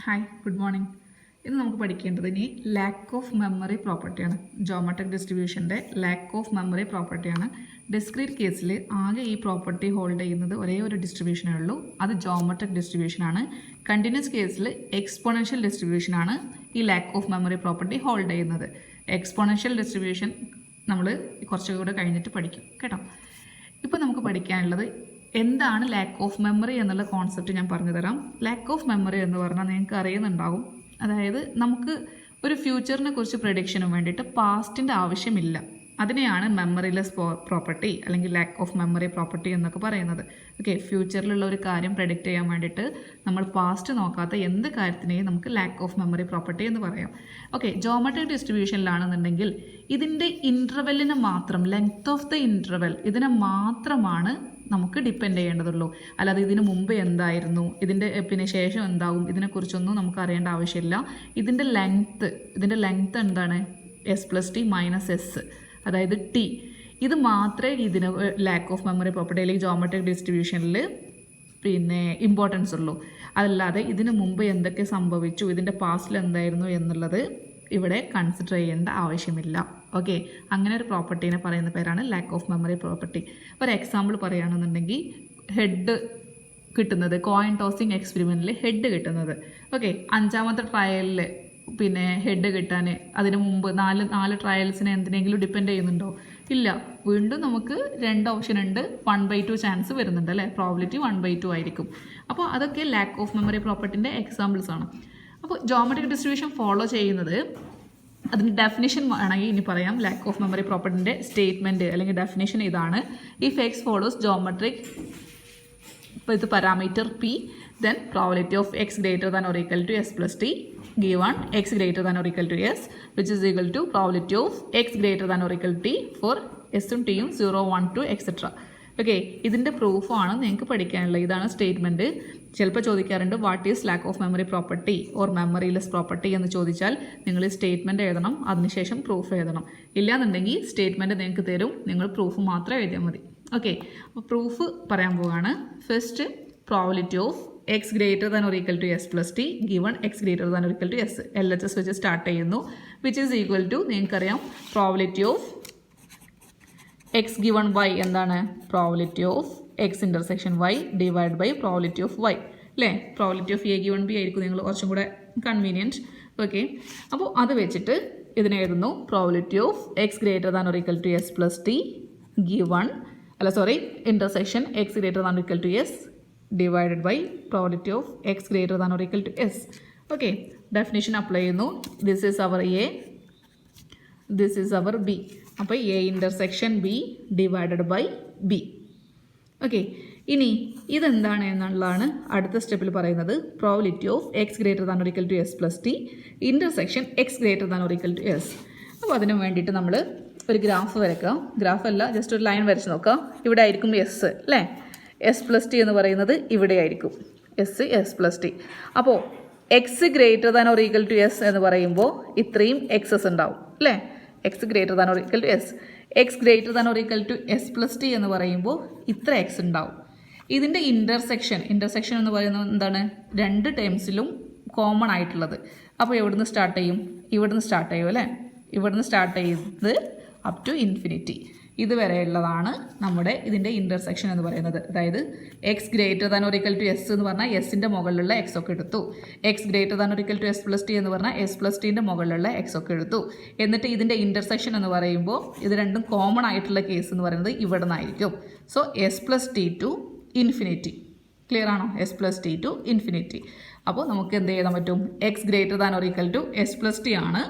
Hi, good morning. ഇന്ന് നമുക്ക് പഠിക്കേണ്ടത് ഇനി ലാക്ക് ഓഫ് മെമ്മറി പ്രോപ്പർട്ടിയാണ്. ജോമെട്രിക് ഡിസ്ട്രിബ്യൂഷൻ്റെ ലാക്ക് ഓഫ് മെമ്മറി പ്രോപ്പർട്ടിയാണ്. ഡിസ്ക്രീറ്റ് കേസിൽ ആകെ ഈ പ്രോപ്പർട്ടി ഹോൾഡ് ചെയ്യുന്നത് ഒരേ ഒരു ഡിസ്ട്രിബ്യൂഷനേ ഉള്ളൂ, അത് ജോമെട്രിക് ഡിസ്ട്രിബ്യൂഷനാണ്. കണ്ടിന്യൂസ് കേസിൽ എക്സ്പോണൻഷ്യൽ ഡിസ്ട്രിബ്യൂഷനാണ് ഈ lakh of memory property hold ചെയ്യുന്നത്. എക്സ്പോണൻഷ്യൽ ഡിസ്ട്രിബ്യൂഷൻ നമ്മൾ കുറച്ചുകൂടെ കഴിഞ്ഞിട്ട് പഠിക്കും കേട്ടോ. ഇപ്പോൾ നമുക്ക് പഠിക്കാനുള്ളത് എന്താണ് ലാക്ക് ഓഫ് മെമ്മറി എന്നുള്ള കോൺസെപ്റ്റ് ഞാൻ പറഞ്ഞു തരാം. ലാക്ക് ഓഫ് മെമ്മറി എന്ന് പറഞ്ഞാൽ നിങ്ങൾക്ക് അറിയുന്നുണ്ടാകും, അതായത് നമുക്ക് ഒരു ഫ്യൂച്ചറിനെ കുറിച്ച് പ്രഡിക്ഷന് വേണ്ടിയിട്ട് പാസ്റ്റിൻ്റെ ആവശ്യമില്ല. അതിനെയാണ് മെമ്മറിലെസ് പ്രോപ്പർട്ടി അല്ലെങ്കിൽ ലാക്ക് ഓഫ് മെമ്മറി പ്രോപ്പർട്ടി എന്നൊക്കെ പറയുന്നത്. ഓക്കെ, ഫ്യൂച്ചറിലുള്ള ഒരു കാര്യം പ്രഡിക്റ്റ് ചെയ്യാൻ വേണ്ടിയിട്ട് നമ്മൾ പാസ്റ്റ് നോക്കാത്ത എന്ത് കാര്യത്തിനെയും നമുക്ക് ലാക്ക് ഓഫ് മെമ്മറി പ്രോപ്പർട്ടി എന്ന് പറയാം. ഓക്കെ, ജോമെട്രിക് ഡിസ്ട്രിബ്യൂഷനിലാണെന്നുണ്ടെങ്കിൽ ഇതിൻ്റെ ഇൻ്റർവെല്ലിനെ മാത്രം, ലെങ്ത് ഓഫ് ദ ഇൻ്റർവെൽ ഇതിനെ മാത്രമാണ് നമുക്ക് ഡിപ്പെൻഡ് ചെയ്യേണ്ടതുള്ളൂ. അല്ലാതെ ഇതിന് മുമ്പ് എന്തായിരുന്നു, ഇതിൻ്റെ പിന്നെ ശേഷം എന്താവും, ഇതിനെക്കുറിച്ചൊന്നും നമുക്ക് അറിയേണ്ട ആവശ്യമില്ല. ഇതിൻ്റെ ലെങ്ത്ത് എന്താണ്? S+T - S, അതായത് T. ഇത് മാത്രമേ ഇതിന് ലാക്ക് ഓഫ് മെമ്മറി പ്രോപ്പർട്ടി അല്ലെങ്കിൽ ജോമെട്രിക് ഡിസ്ട്രിബ്യൂഷനിൽ പിന്നെ ഇമ്പോർട്ടൻസ് ഉള്ളൂ. അതല്ലാതെ ഇതിന് മുമ്പ് എന്തൊക്കെ സംഭവിച്ചു, ഇതിൻ്റെ പാസ്റ്റിൽ എന്തായിരുന്നു എന്നുള്ളത് ഇവിടെ കൺസിഡർ ചെയ്യേണ്ട ആവശ്യമില്ല. ഓക്കെ, അങ്ങനെ ഒരു പ്രോപ്പർട്ടീനെ പറയുന്ന പേരാണ് ലാക്ക് ഓഫ് മെമ്മറി പ്രോപ്പർട്ടി. ഒരു എക്സാമ്പിൾ പറയുകയാണെന്നുണ്ടെങ്കിൽ ഹെഡ് കിട്ടുന്നത്, കോയിൻ ടോസിങ് എക്സ്പെരിമെൻറ്റിൽ ഹെഡ് കിട്ടുന്നത്. ഓക്കെ, 5ാമത്തെ ട്രയലിൽ പിന്നെ ഹെഡ് കിട്ടാൻ അതിന് മുമ്പ് നാല് ട്രയൽസിനെ എന്തിനെങ്കിലും ഡിപ്പെൻഡ് ചെയ്യുന്നുണ്ടോ? ഇല്ല. വീണ്ടും നമുക്ക് 2 ഓപ്ഷൻ ഉണ്ട്, 1/2 ചാൻസ് വരുന്നുണ്ട് അല്ലേ, പ്രോബിലിറ്റി 1/2 ആയിരിക്കും. അപ്പോൾ അതൊക്കെ ലാക്ക് ഓഫ് മെമ്മറി പ്രോപ്പർട്ടിൻ്റെ എക്സാമ്പിൾസ് ആണ്. അപ്പോൾ ജോമെട്രിക് ഡിസ്ട്രിബ്യൂഷൻ ഫോളോ ചെയ്യുന്നത്, അതിന് ഡെഫിനിഷൻ വേണമെങ്കിൽ ഇനി പറയാം. ലാക്ക് ഓഫ് മെമ്മറി പ്രോപ്പർട്ടിൻ്റെ സ്റ്റേറ്റ്മെൻറ്റ് അല്ലെങ്കിൽ ഡെഫിനിഷൻ ഇതാണ്: if X follows geometric with parameter p, then probability of x greater than or equal to S+T given x greater than or equal to S, which is equal to probability of x greater than or equal to T for Sഉം Tയും 0, 1, 2 etc. Okay, ഇതിൻ്റെ പ്രൂഫാണ് നിങ്ങൾക്ക് പഠിക്കാനുള്ളത്. ഇതാണ് statement. ചിലപ്പോൾ ചോദിക്കാറുണ്ട് what is lack of memory property or memoryless property എന്ന് ചോദിച്ചാൽ നിങ്ങൾ സ്റ്റേറ്റ്മെൻറ്റ് എഴുതണം, അതിനുശേഷം പ്രൂഫ് എഴുതണം. ഇല്ലാന്നുണ്ടെങ്കിൽ സ്റ്റേറ്റ്മെൻറ്റ് നിങ്ങൾക്ക് തരും, നിങ്ങൾ പ്രൂഫ് മാത്രം എഴുതിയാൽ മതി. ഓക്കെ, അപ്പോൾ പ്രൂഫ് പറയാൻ പോവുകയാണ്. First, probability of X greater than or equal to S+T given X greater than or equal to S, LHS വെച്ച് സ്റ്റാർട്ട് ചെയ്യുന്നു. വിച്ച് ഈസ് ഈക്വൽ ടു, നിങ്ങൾക്കറിയാം, probability of X given Y എന്താണ്? Probability of X intersection Y divide by probability of Y അല്ലേ. Probability of A given B ആയിരിക്കും നിങ്ങൾ കുറച്ചും കൂടെ convenient. Okay, അപ്പോൾ അത് വെച്ചിട്ട് ഇതിനെ എഴുതുന്നു. Probability of X greater than or equal to S+T given intersection x greater than or equal to S divided by probability of x greater than or equal to S. Okay, definition apply ചെയ്യുന്നു. This is our A, this is our B. അപ്പോൾ A intersection B divided by B. Okay, ഇനി ഇതെന്താണ് എന്നുള്ളതാണ് അടുത്ത സ്റ്റെപ്പിൽ പറയുന്നത്. Probability of X greater than or equal to S+T intersection X greater than or equal to S. അപ്പോൾ അതിന് വേണ്ടിയിട്ട് നമ്മൾ ഒരു ഗ്രാഫ് വരയ്ക്കാം. ഗ്രാഫല്ല, ജസ്റ്റ് ഒരു ലൈൻ വരച്ച് നോക്കാം. ഇവിടെ ആയിരിക്കും S അല്ലേ. S+T എന്ന് പറയുന്നത് ഇവിടെ ആയിരിക്കും. S+T. അപ്പോൾ X greater than or equal to S എന്ന് പറയുമ്പോൾ ഇത്രയും എക്സസ് ഉണ്ടാവും അല്ലേ. X greater than or equal to S. X greater than or equal to S+T എന്ന് പറയുമ്പോൾ ഇത്ര എക്സ് ഉണ്ടാവും. ഇതിൻ്റെ ഇൻ്റർസെക്ഷൻ എന്ന് പറയുന്നത് എന്താണ്? 2 ടേംസിലും കോമൺ ആയിട്ടുള്ളത്. അപ്പോൾ എവിടുന്ന് സ്റ്റാർട്ട് ചെയ്യും? ഇവിടുന്ന് സ്റ്റാർട്ട് ചെയ്യും അല്ലേ. ഇവിടുന്ന് സ്റ്റാർട്ട് ചെയ്ത് അപ് ടു ഇൻഫിനിറ്റി ഇതുവരെയുള്ളതാണ് നമ്മുടെ ഇതിൻ്റെ ഇൻ്റർസെക്ഷൻ എന്ന് പറയുന്നത്. അതായത് X greater than or equal to S എന്ന് പറഞ്ഞാൽ എസിൻ്റെ മുകളിലുള്ള എക്സ് ഒക്കെ എടുത്തു. X greater than or equal to S+T എന്ന് പറഞ്ഞാൽ S+Tൻ്റെ മുകളിലുള്ള എക്സ് ഒക്കെ എടുത്തു. എന്നിട്ട് ഇതിൻ്റെ ഇൻ്റർസെക്ഷൻ എന്ന് പറയുമ്പോൾ ഇത് രണ്ടും കോമൺ ആയിട്ടുള്ള കേസ് എന്ന് പറയുന്നത് ഇവിടെ നിന്നായിരിക്കും. So S+T to infinity. Clear ആണോ? S+T to infinity. അപ്പോൾ നമുക്ക് എന്ത് ചെയ്യാൻ പറ്റും? X greater than or equal to S+T ആണ്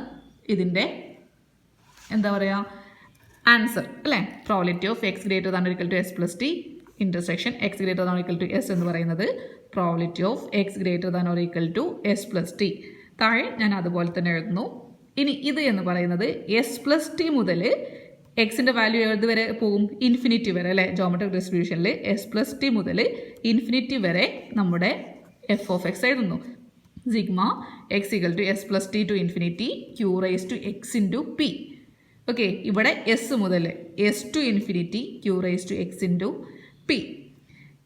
ഇതിൻ്റെ എന്താ പറയുക ആൻസർ അല്ലേ. Probability of X greater than or equal to S+T intersection X greater than or equal to S എന്ന് പറയുന്നത് probability of X greater than or equal to S+T. താഴെ ഞാൻ അതുപോലെ തന്നെ എഴുതുന്നു. ഇനി ഇത് എന്ന് പറയുന്നത് S+T മുതൽ എക്സിൻ്റെ വാല്യൂ ഏത് വരെ പോകും? ഇൻഫിനിറ്റി വരെ അല്ലേ. ജോമെട്രിക് ഡിസ്ട്രിബ്യൂഷനിൽ S+T മുതൽ ഇൻഫിനിറ്റി വരെ നമ്മുടെ f(x) എഴുതുന്നു. Sigma X equal to S+T to infinity Q raise to X into P. Okay, ഇവിടെ S മുതൽ S to infinity Q raise to X into P.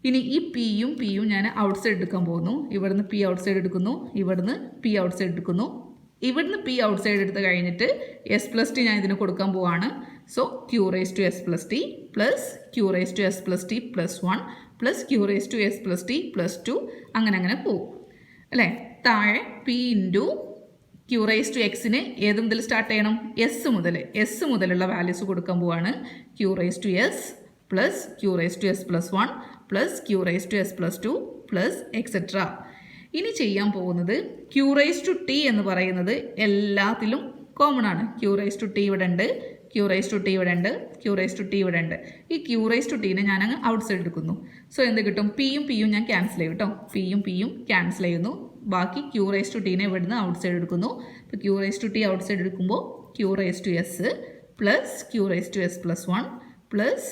ഇനി ഈ പിയും ഞാൻ ഔട്ട് സൈഡ് എടുക്കാൻ പോകുന്നു. ഇവിടുന്ന് പി ഔട്ട് സൈഡ് എടുക്കുന്നു, ഇവിടുന്ന് പി ഔട്ട് സൈഡ് എടുക്കുന്നു. ഇവിടുന്ന് പി ഔട്ട് സൈഡ് എടുത്ത് കഴിഞ്ഞിട്ട് എസ് പ്ലസ് ടി ഞാൻ ഇതിന് കൊടുക്കാൻ പോവാണ്. So Q raise to S plus T plus Q raise to S plus T plus 1 plus Q raise to S plus T plus 2 അങ്ങനെ പോകും അല്ലേ. താഴെ P into Q raise to എക്സിന് ഏത് മുതൽ സ്റ്റാർട്ട് ചെയ്യണം? എസ് മുതലുള്ള വാല്യൂസ് കൊടുക്കാൻ പോവാണ്. Q raise to S plus Q raise to S plus 1 plus Q raise to S plus 2 plus etcetera. ഇനി ചെയ്യാൻ പോകുന്നത് ക്യൂ റേസ് ടു ടി എന്ന് പറയുന്നത് എല്ലാത്തിലും കോമൺ ആണ്. ക്യൂ റേസ് ടു ടി ഇവിടെ ഉണ്ട്, ക്യൂ റേസ് ടു ടി ഇവിടെ ഉണ്ട്, ക്യൂ റേസ് ടു ടി ഇവിടെ ഉണ്ട്. ഈ ക്യൂ റേസ് ടു ടീനെ ഞാൻ അങ്ങ് ഔട്ട് സൈഡ് എടുക്കുന്നു. സോ എന്ത് കിട്ടും? പിയും ഞാൻ ക്യാൻസൽ ചെയ്യും കേട്ടോ. പിയും ക്യാൻസൽ ചെയ്യുന്നു. ബാക്കി ക്യൂ റേസ് ടു ടീനെ ഇവിടുന്ന് ഔട്ട് സൈഡ് എടുക്കുന്നു. ഇപ്പോൾ q raise to t outside എടുക്കുമ്പോൾ q raise to S plus Q raise to S plus 1 plus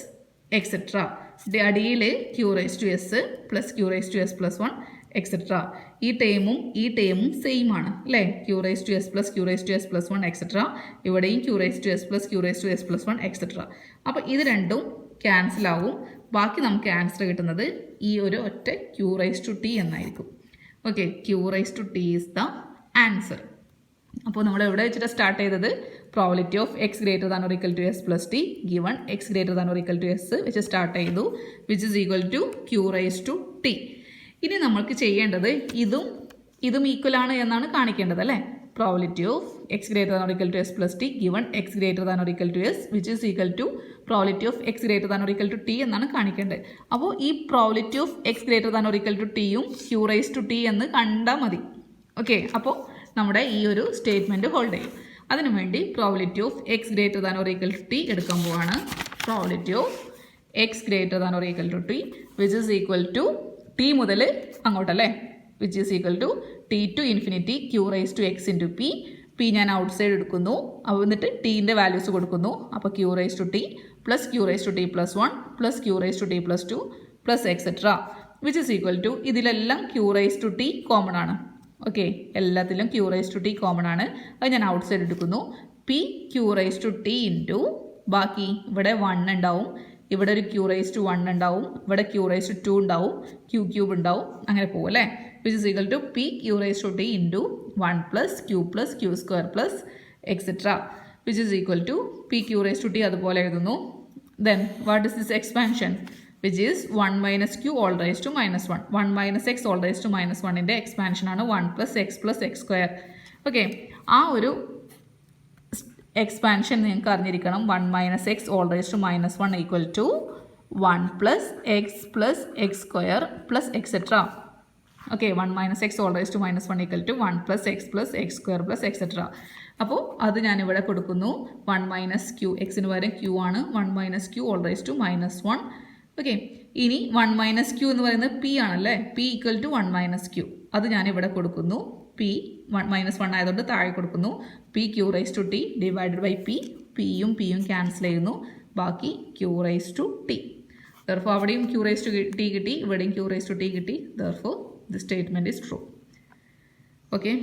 etcetera. അടിയിൽ q raise to S plus Q raise to S plus 1 etcetera. ഈ ടേമും same ആണ് അല്ലേ. Q raise to S plus Q raise to S plus 1 etcetera. ഇവിടെയും q raise to S plus Q raise to S plus 1 etcetera. അപ്പോൾ ഇത് രണ്ടും cancel ആവും. ബാക്കി നമുക്ക് ആൻസർ കിട്ടുന്നത് ഈ ഒരു ഒറ്റ ക്യൂ റേസ് ടു ടി എന്നായിരിക്കും. Okay, q raise to t is the answer. അപ്പോൾ നമ്മൾ എവിടെ വെച്ചിട്ട് സ്റ്റാർട്ട് ചെയ്തത്? Probability of X greater than or equal to S plus t given X greater than or equal to s വെച്ച് start ചെയ്തു, which is equal to q raise to t. ഇനി നമ്മൾക്ക് ചെയ്യേണ്ടത് ഇതും ഈക്വൽ ആണ് എന്നാണ് കാണിക്കേണ്ടത് അല്ലേ. Probability of X greater than or equal to S plus t given X greater than or equal to s which is equal to probability of X greater than or equal to t എന്നാണ് കാണിക്കേണ്ടത്. അപ്പോൾ ഈ probability of X greater than or equal to ടിയും q raise to t എന്ന് കണ്ടാൽ മതി. Okay, അപ്പോൾ നമ്മുടെ ഈ ഒരു സ്റ്റേറ്റ്മെൻറ്റ് ഹോൾഡ് ചെയ്യും. അതിനുവേണ്ടി probability of X greater than or equal to t എടുക്കാൻ പോവാണ്. Probability of X greater than or equal to t which is equal to t മുതൽ അങ്ങോട്ടല്ലേ, which is equal to t to infinity q raise to x into p ഞാൻ outside എടുക്കുന്നു. അപ്പോൾ എന്നിട്ട് ടീൻ്റെ values കൊടുക്കുന്നു. അപ്പോൾ q raise to t plus Q raise to t plus 1 plus Q raise to t plus 2 plus etcetera which is equal to ഇതിലെല്ലാം q raise to t common ആണ്. Okay, എല്ലാത്തിലും q raise to t common ആണ്. അത് ഞാൻ outside എടുക്കുന്നു. P q raise to t into ബാക്കി ഇവിടെ 1 ഉണ്ടാവും, ഇവിടെ ഒരു ക്യൂ റേസ് ടു 1 ഉണ്ടാവും, ഇവിടെ ക്യൂ റേസ് ടു 2 ഉണ്ടാവും, ക്യൂ ക്യൂബ് ഉണ്ടാവും, അങ്ങനെ പോകും അല്ലേ. Which is equal to p q raise to t into 1 plus q square plus etcetera which is equal to p q raise to t അതുപോലെ എഴുതുന്നു. Then what is this expansion which is 1 minus q all raised to minus 1. 1 minus x all raised to minus 1 expansion ആണ് 1 plus x square. Okay, ആ ഒരു expansion നിങ്ങൾക്ക് അറിഞ്ഞിരിക്കണം. 1 minus x all raised to minus 1 equal to 1 plus x square plus etc. Okay, 1 minus x all raised to minus 1 equal to 1 plus x square plus etc. അപ്പോൾ അത് ഞാനിവിടെ കൊടുക്കുന്നു. 1 minus q, എക്സിന് പകരം q ആണ്. 1 minus q all raised to minus 1. Okay, ഇനി 1 minus q എന്ന് പറയുന്നത് പി ആണല്ലേ. P equal to 1 minus q, അത് ഞാനിവിടെ കൊടുക്കുന്നു. പി 1 മൈനസ് 1 ആയതുകൊണ്ട് താഴെ കൊടുക്കുന്നു. P q raise to t divided by p. പിയും ക്യാൻസൽ ചെയ്യുന്നു. ബാക്കി q raise to t. Therefore അവിടെയും ക്യൂ റേസ് ടു ടി കിട്ടി, ഇവിടെയും ക്യൂ റേസ് ടു ടി കിട്ടി. Therefore the statement is true. Okay.